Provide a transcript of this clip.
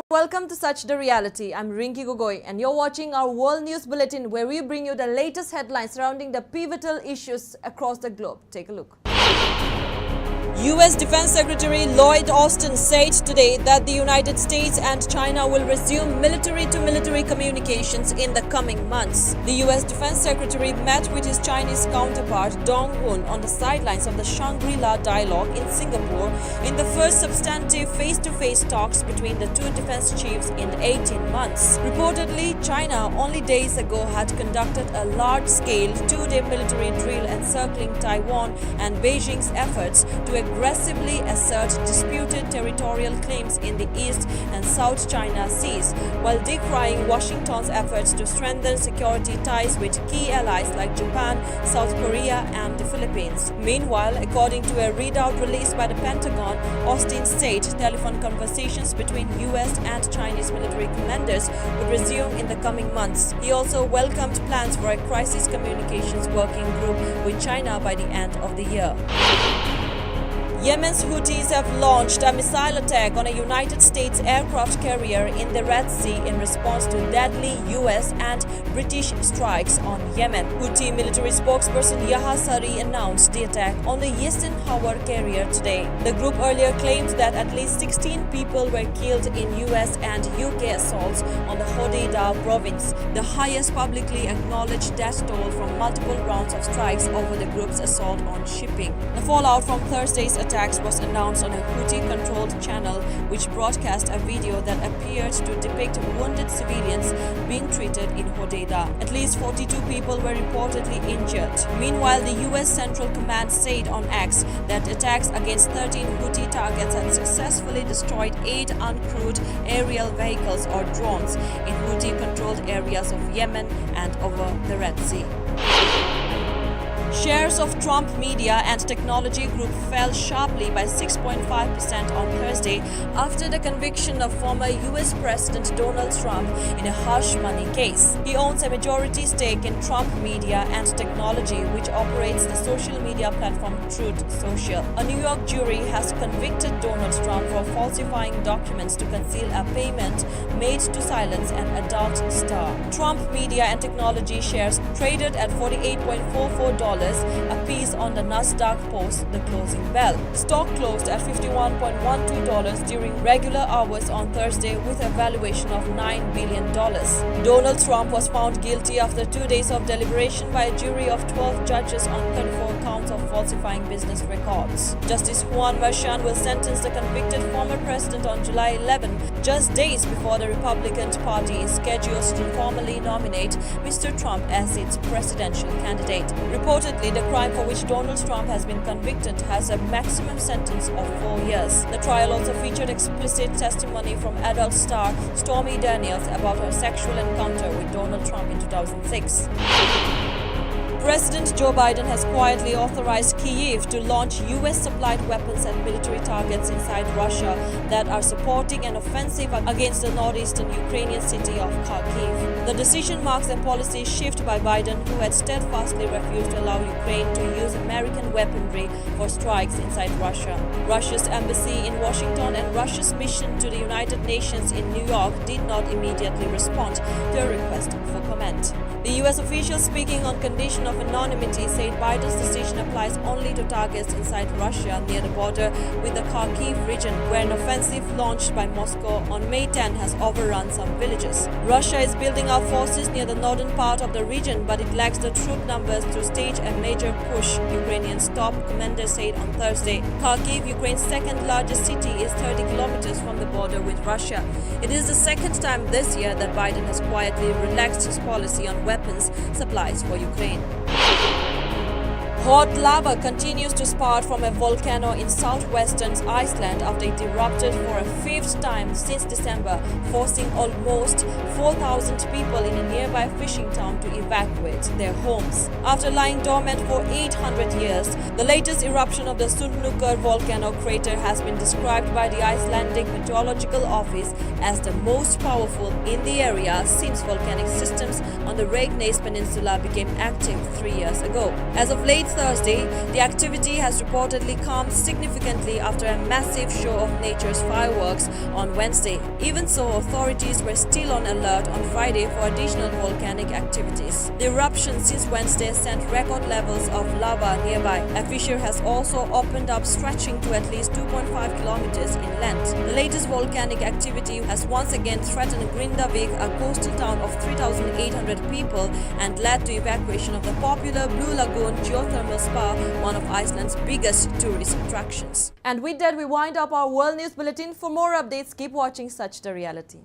Welcome to Such the Reality. I'm Rinki Gogoi and you're watching our World News Bulletin where we bring you the latest headlines surrounding the pivotal issues across the globe. Take a look. U.S. Defense Secretary Lloyd Austin said today that the United States and China will resume military-to-military communications in the coming months. The U.S. Defense Secretary met with his Chinese counterpart Dong Hun on the sidelines of the Shangri-La dialogue in Singapore in the first substantive face-to-face talks between the two defense chiefs in 18 months. Reportedly, China only days ago had conducted a large-scale two-day military drill encircling Taiwan, and Beijing's efforts to aggressively assert disputed territorial claims in the East and South China Seas, while decrying Washington's efforts to strengthen security ties with key allies like Japan, South Korea, and the Philippines. Meanwhile, according to a readout released by the Pentagon, Austin said telephone conversations between US and Chinese military commanders would resume in the coming months. He also welcomed plans for a crisis communications working group with China by the end of the year. Yemen's Houthis have launched a missile attack on a United States aircraft carrier in the Red Sea in response to deadly US and British strikes on Yemen. Houthi military spokesperson Yahya Sari announced the attack on the Eisenhower carrier today. The group earlier claimed that at least 16 people were killed in US and UK assaults on the Hodeidah province, the highest publicly acknowledged death toll from multiple rounds of strikes over the group's assault on shipping. The fallout from Thursday's attacks was announced on a Houthi-controlled channel which broadcast a video that appeared to depict wounded civilians being treated in Hodeidah. At least 42 people were reportedly injured. Meanwhile, the US Central Command said on X that attacks against 13 Houthi targets had successfully destroyed 8 uncrewed aerial vehicles or drones in Houthi-controlled areas of Yemen and over the Red Sea. Shares of Trump Media and Technology Group fell sharply by 6.5% on Thursday after the conviction of former US President Donald Trump in a hush money case. He owns a majority stake in Trump Media and Technology, which operates the social media platform Truth Social. A New York jury has convicted Donald Trump for falsifying documents to conceal a payment made to silence an adult star. Trump Media and Technology shares traded at $48.44 a piece on the Nasdaq post the closing bell. Stock closed at $51.12 during regular hours on Thursday with a valuation of $9 billion. Donald Trump was found guilty after 2 days of deliberation by a jury of 12 judges on 34 counts of falsifying business records. Justice Juan Merchan will sentence the convicted former president on July 11, just days before the Republican Party is scheduled to formally nominate Mr. Trump as its presidential candidate. Reportedly, the crime for which Donald Trump has been convicted has a maximum sentence of 4 years. The trial also featured explicit testimony from adult star Stormy Daniels about her sexual encounter with Donald Trump in 2006. President Joe Biden has quietly authorized Kyiv to launch US-supplied weapons at military targets inside Russia that are supporting an offensive against the northeastern Ukrainian city of Kharkiv. The decision marks a policy shift by Biden, who had steadfastly refused to allow Ukraine to use American weaponry for strikes inside Russia. Russia's embassy in Washington and Russia's mission to the United Nations in New York did not immediately respond to a request for comment. The US official speaking on condition of anonymity said Biden's decision applies only to targets inside Russia near the border with the Kharkiv region, where an offensive launched by Moscow on May 10 has overrun some villages. Russia is building up forces near the northern part of the region, but it lacks the troop numbers to stage a major push, Ukrainian's top commander said on Thursday. Kharkiv, Ukraine's second largest city, is 30 kilometers from the border with Russia. It is the second time this year that Biden has quietly relaxed his policy on weapons supplies for Ukraine. Hot lava continues to spout from a volcano in southwestern Iceland after it erupted for a fifth time since December, forcing almost 4,000 people in a nearby fishing town to evacuate their homes. After lying dormant for 800 years, the latest eruption of the Sundhnúkar volcano crater has been described by the Icelandic Meteorological Office as the most powerful in the area since volcanic systems on the Reykjanes Peninsula became active 3 years ago. As of late Thursday, the activity has reportedly calmed significantly after a massive show of nature's fireworks on Wednesday. Even so, authorities were still on alert on Friday for additional volcanic activities. The eruption since Wednesday sent record levels of lava nearby. A fissure has also opened up, stretching to at least 2.5 kilometers in length. The latest volcanic activity has once again threatened Grindavik, a coastal town of 3,800 people, and led to evacuation of the popular Blue Lagoon geothermal spa, one of Iceland's biggest tourist attractions. And with that, we wind up our World News Bulletin. For more updates, keep watching Sach the Reality.